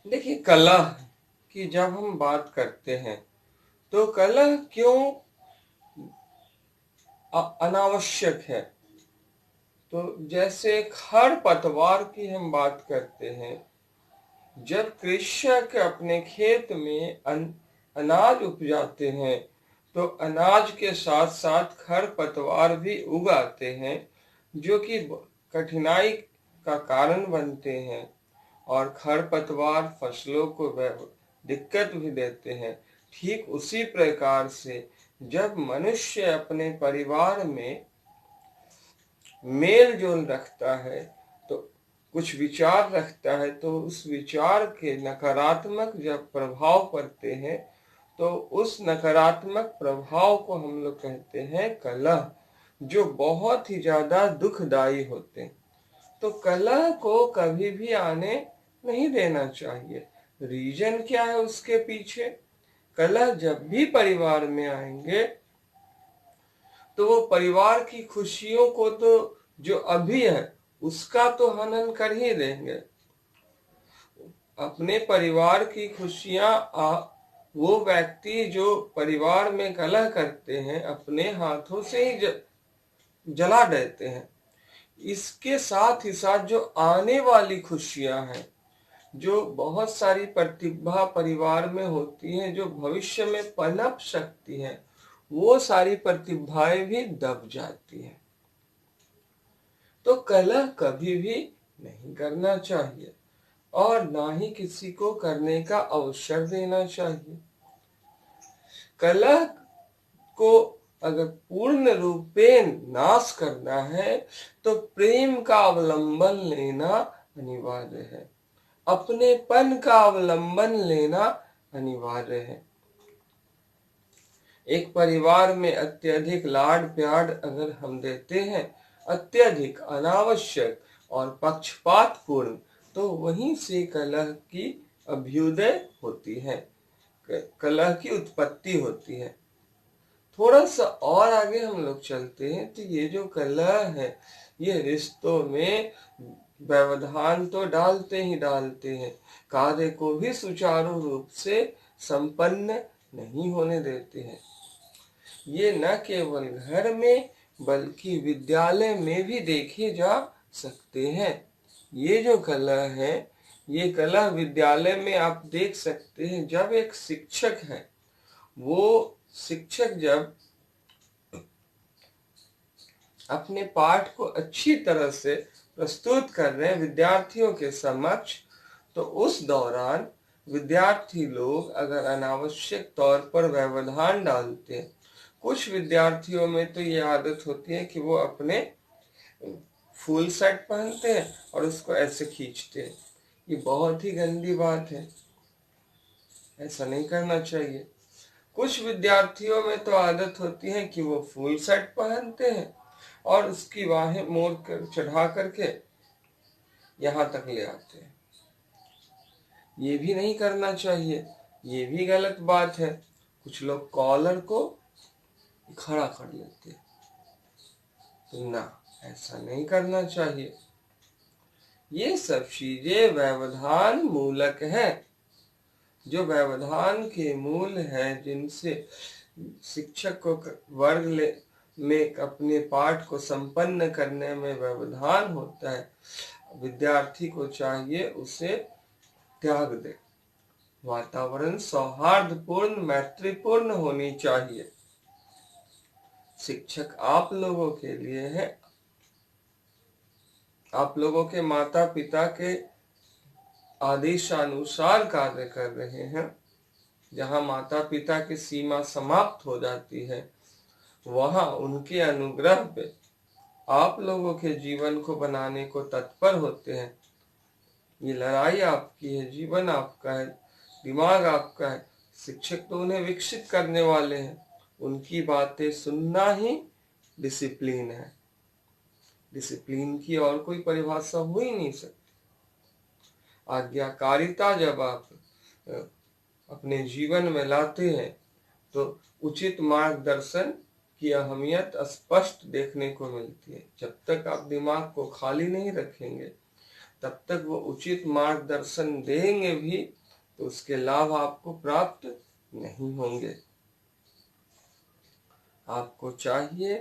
देखिए, कलह की जब हम बात करते हैं तो कलह क्यों अनावश्यक है। तो जैसे खरपतवार की हम बात करते हैं, जब कृषक अपने खेत में अनाज उपजाते हैं तो अनाज के साथ साथ खरपतवार भी उगाते हैं, जो कि कठिनाई का कारण बनते हैं। और खरपतवार फसलों को दिक्कत भी देते हैं। ठीक उसी प्रकार से जब मनुष्य अपने परिवार में मेल जोल रखता है, तो कुछ विचार रखता है, तो उस विचार के नकारात्मक जब प्रभाव पड़ते हैं तो उस नकारात्मक प्रभाव को हम लोग कहते हैं कलह, जो बहुत ही ज्यादा दुखदाई होते हैं। तो कलह को कभी भी आने नहीं देना चाहिए। रीजन क्या है उसके पीछे? कलह जब भी परिवार में आएंगे तो वो परिवार की खुशियों को तो जो अभी है उसका तो हनन कर ही देंगे। अपने परिवार की खुशियां वो व्यक्ति जो परिवार में कलह करते हैं अपने हाथों से ही जला देते हैं। इसके साथ ही साथ जो आने वाली खुशियां हैं, जो बहुत सारी प्रतिभा परिवार में होती हैं, जो भविष्य में पनप सकती हैं, वो सारी प्रतिभाएं भी दब जाती हैं। तो कलह कभी भी नहीं करना चाहिए और ना ही किसी को करने का अवसर देना चाहिए। कलह को अगर पूर्ण रूपेण नाश करना है तो प्रेम का अवलंबन लेना अनिवार्य है, अपनेपन का अवलंबन लेना अनिवार्य है। एक परिवार में अत्यधिक लाड प्यार अगर हम देते हैं, अत्यधिक अनावश्यक और पक्षपातपूर्ण, तो वहीं से कलह की अभ्युदय होती है, कलह की उत्पत्ति होती है। थोड़ा सा और आगे हम लोग चलते हैं तो ये जो कलह है, ये रिश्तों में व्यवधान तो डालते ही डालते हैं, कार्य को भी सुचारू रूप से संपन्न नहीं होने देते हैं। ये न केवल घर में बल्कि विद्यालय में भी देखे जा सकते हैं। ये जो कलह है, ये कलह विद्यालय में आप देख सकते हैं। जब एक शिक्षक है, वो शिक्षक जब अपने पाठ को अच्छी तरह से प्रस्तुत कर रहे हैं विद्यार्थियों के समक्ष, तो उस दौरान विद्यार्थी लोग अगर अनावश्यक तौर पर व्यवधान डालते हैं, कुछ विद्यार्थियों में तो ये आदत होती है कि वो अपने फुल सेट पहनते हैं और उसको ऐसे खींचते हैं। ये बहुत ही गंदी बात है, ऐसा नहीं करना चाहिए। कुछ विद्यार्थियों में तो आदत होती है कि वो फुल सेट पहनते हैं और उसकी बाहें मोड़ कर चढ़ा करके यहाँ तक ले आते हैं। ये भी नहीं करना चाहिए, ये भी गलत बात है। कुछ लोग कॉलर को खड़ा कर लेते हैं, तो ना, ऐसा नहीं करना चाहिए। ये सब चीजें व्यवधान मूलक है। जो व्यवधान के मूल है, जिनसे शिक्षक को वर्ग में अपने पाठ को संपन्न करने में व्यवधान होता है, विद्यार्थी को चाहिए उसे त्याग दे। वातावरण सौहार्दपूर्ण मैत्रीपूर्ण होनी चाहिए। शिक्षक आप लोगों के लिए है, आप लोगों के माता पिता के आदेशानुसार कार्य कर रहे हैं। जहाँ माता पिता की सीमा समाप्त हो जाती है, वहाँ उनके अनुग्रह पे आप लोगों के जीवन को बनाने को तत्पर होते हैं। ये लड़ाई आपकी है, जीवन आपका है, दिमाग आपका है। शिक्षक तो उन्हें विकसित करने वाले हैं। उनकी बातें सुनना ही डिसिप्लिन है। डिसिप्लिन की और कोई परिभाषा हो ही नहीं सकती। आज्ञाकारिता जब आप अपने जीवन में लाते हैं तो उचित मार्गदर्शन की अहमियत स्पष्ट देखने को मिलती है। जब तक आप दिमाग को खाली नहीं रखेंगे, तब तक वो उचित मार्गदर्शन देंगे भी तो उसके लाभ आपको प्राप्त नहीं होंगे। आपको चाहिए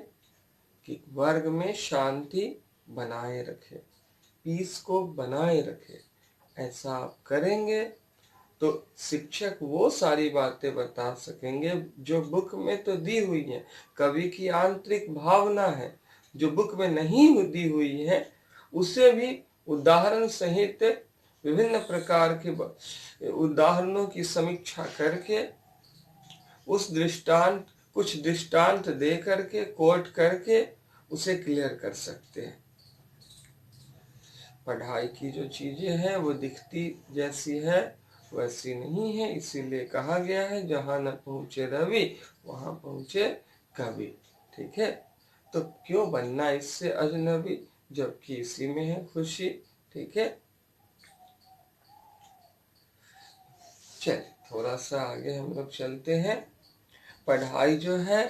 कि वर्ग में शांति बनाए रखे, पीस को बनाए रखे। ऐसा आप करेंगे तो शिक्षक वो सारी बातें बता सकेंगे जो बुक में तो दी हुई है, कवि की आंतरिक भावना है जो बुक में नहीं दी हुई है, उसे भी उदाहरण सहित विभिन्न प्रकार के उदाहरणों की समीक्षा करके कुछ दृष्टांत दे करके कोट करके उसे क्लियर कर सकते हैं। पढ़ाई की जो चीजें हैं वो दिखती जैसी है वैसी नहीं है, इसीलिए कहा गया है जहां न पहुंचे रवि वहां पहुंचे कवि। ठीक है, तो क्यों बनना इससे अजनबी जबकि इसी में है खुशी। ठीक है, चलिए थोड़ा सा आगे हम लोग चलते हैं। पढ़ाई जो है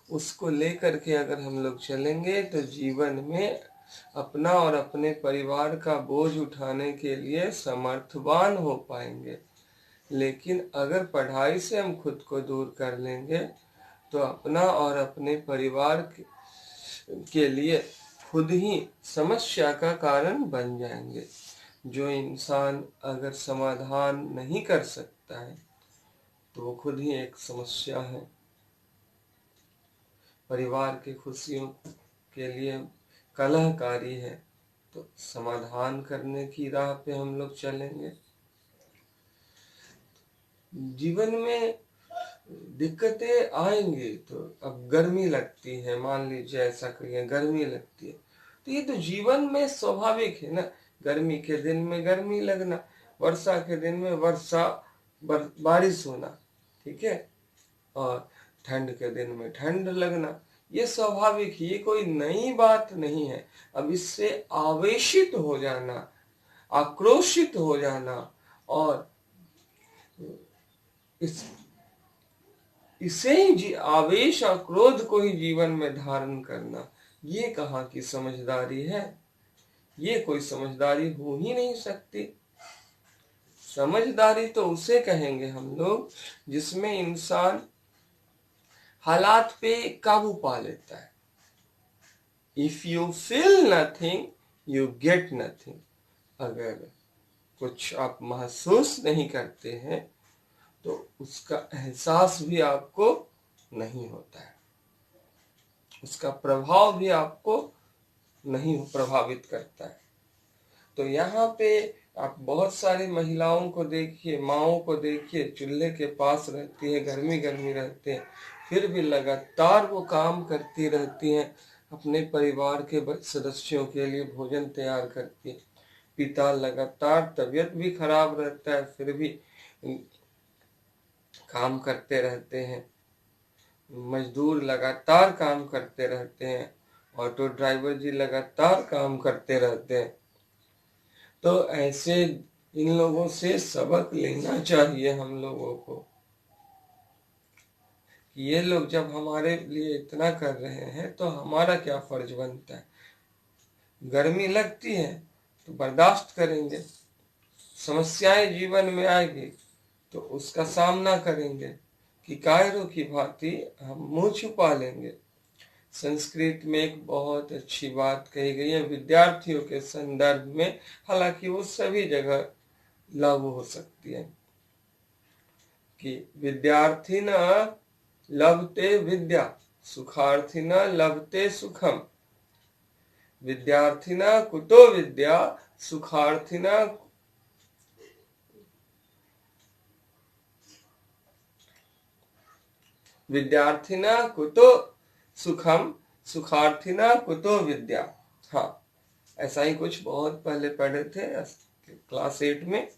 उसको लेकर के अगर हम लोग चलेंगे तो जीवन में अपना और अपने परिवार का बोझ उठाने के लिए समर्थवान हो पाएंगे। लेकिन अगर पढ़ाई से हम खुद को दूर कर लेंगे तो अपना और अपने परिवार के लिए खुद ही समस्या का कारण बन जाएंगे। जो इंसान अगर समाधान नहीं कर सकता है तो वो खुद ही एक समस्या है। परिवार की खुशियों के लिए कलहकारी है तो समाधान करने की राह पे हम लोग चलेंगे। जीवन में दिक्कतें आएंगी तो अब गर्मी लगती है, मान लीजिए ऐसा करिए गर्मी लगती है तो ये तो जीवन में स्वाभाविक है ना। गर्मी के दिन में गर्मी लगना, वर्षा के दिन में बारिश होना, ठीक है, और ठंड के दिन में ठंड लगना, ये स्वाभाविक है, ये कोई नई बात नहीं है। अब इससे आवेशित हो जाना, आक्रोशित हो जाना और इसे ही आवेश और क्रोध को ही जीवन में धारण करना, ये कहाँ की समझदारी है। ये कोई समझदारी हो ही नहीं सकती। समझदारी तो उसे कहेंगे हम लोग जिसमें इंसान हालात पे काबू पा लेता है। If you feel nothing you get nothing. अगर कुछ आप महसूस नहीं करते हैं तो उसका एहसास भी आपको नहीं होता है, उसका प्रभाव भी आपको नहीं प्रभावित करता है। तो यहाँ पे आप बहुत सारी महिलाओं को देखिए, माओं को देखिए, चूल्हे के पास रहती है, गर्मी गर्मी रहते हैं, फिर भी लगातार वो काम करती रहती हैं, अपने परिवार के सदस्यों के लिए भोजन तैयार करती है। पिता लगातार तबीयत भी खराब रहता है फिर भी काम करते रहते हैं, मजदूर लगातार काम करते रहते हैं, ऑटो ड्राइवर जी लगातार काम करते रहते हैं। तो ऐसे इन लोगों से सबक लेना चाहिए हम लोगों को। ये लोग जब हमारे लिए इतना कर रहे हैं तो हमारा क्या फर्ज बनता है। गर्मी लगती है तो बर्दाश्त करेंगे, समस्याएं जीवन में आएगी तो उसका सामना करेंगे कि कायरों की भांति हम मुंह छुपा लेंगे। संस्कृत में एक बहुत अच्छी बात कही गई है विद्यार्थियों के संदर्भ में, हालांकि वो सभी जगह लागू हो सकती है, कि विद्यार्थी न लभते विद्या सुखार्थी न लभते सुखम, विद्यार्थिना कुतो विद्या सुखार्थिना विद्यार्थिना कुतो सुखम सुखार्थिना कुतो विद्या। हाँ, ऐसा ही कुछ बहुत पहले पढ़े थे क्लास 8 में।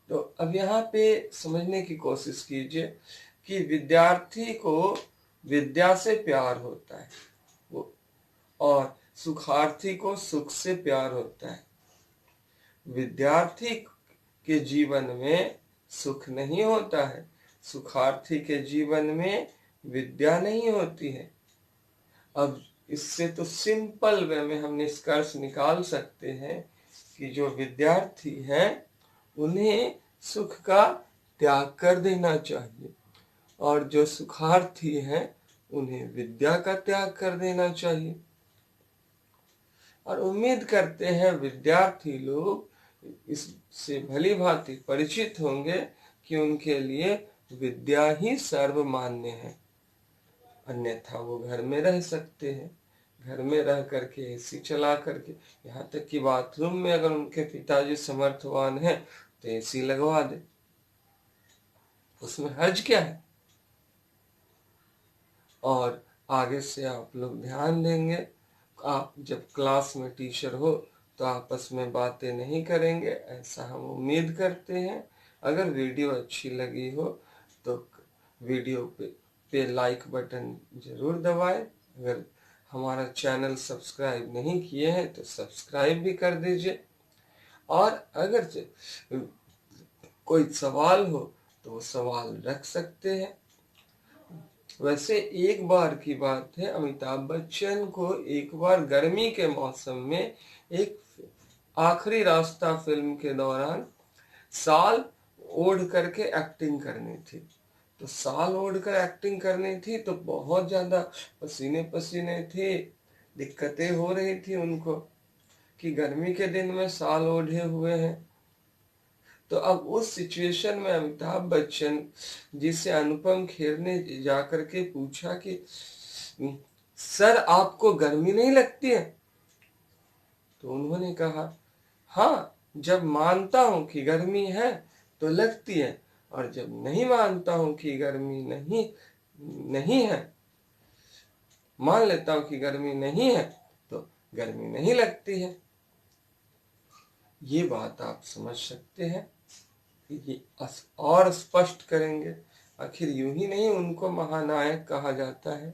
तो अब यहाँ पे समझने की कोशिश कीजिए कि विद्यार्थी को विद्या से प्यार होता है वो, और सुखार्थी को सुख से प्यार होता है। विद्यार्थी के जीवन में सुख नहीं होता है, सुखार्थी के जीवन में विद्या नहीं होती है। अब इससे तो सिंपल वे में हम निष्कर्ष निकाल सकते हैं कि जो विद्यार्थी हैं उन्हें सुख का त्याग कर देना चाहिए और जो सुखार्थी हैं उन्हें विद्या का त्याग कर देना चाहिए। और उम्मीद करते हैं विद्यार्थी लोग इससे भली भांति परिचित होंगे कि उनके लिए विद्या ही सर्वमान्य है। अन्यथा वो घर में रह सकते हैं, घर में रह करके एसी चला करके, यहाँ तक कि बाथरूम में अगर उनके पिताजी समर्थवान हैं तो एसी लगवा दे, उसमें हर्ज क्या है। और आगे से आप लोग ध्यान देंगे, आप जब क्लास में टीचर हो तो आपस में बातें नहीं करेंगे, ऐसा हम उम्मीद करते हैं। अगर वीडियो अच्छी लगी हो तो वीडियो पे लाइक बटन जरूर दबाएं। अगर हमारा चैनल सब्सक्राइब नहीं किए हैं तो सब्सक्राइब भी कर दीजिए। और अगर कोई सवाल हो तो वो सवाल रख सकते हैं। वैसे एक बार की बात है, अमिताभ बच्चन को एक बार गर्मी के मौसम में एक आखिरी रास्ता फिल्म के दौरान साल ओढ़ करके एक्टिंग करनी थी। तो साल ओढ़ कर एक्टिंग करनी थी तो बहुत ज्यादा पसीने पसीने थे, दिक्कतें हो रही थी उनको कि गर्मी के दिन में साल ओढ़े हुए हैं। तो अब उस सिचुएशन में अमिताभ बच्चन जिसे अनुपम खेर ने जाकर के पूछा कि सर आपको गर्मी नहीं लगती है, तो उन्होंने कहा हाँ, जब मानता हूं कि गर्मी है तो लगती है, और जब नहीं मानता हूं कि गर्मी नहीं है, मान लेता हूं कि गर्मी नहीं है तो गर्मी नहीं लगती है। ये बात आप समझ सकते हैं, ये और स्पष्ट करेंगे। आखिर यूं ही नहीं उनको महानायक कहा जाता है।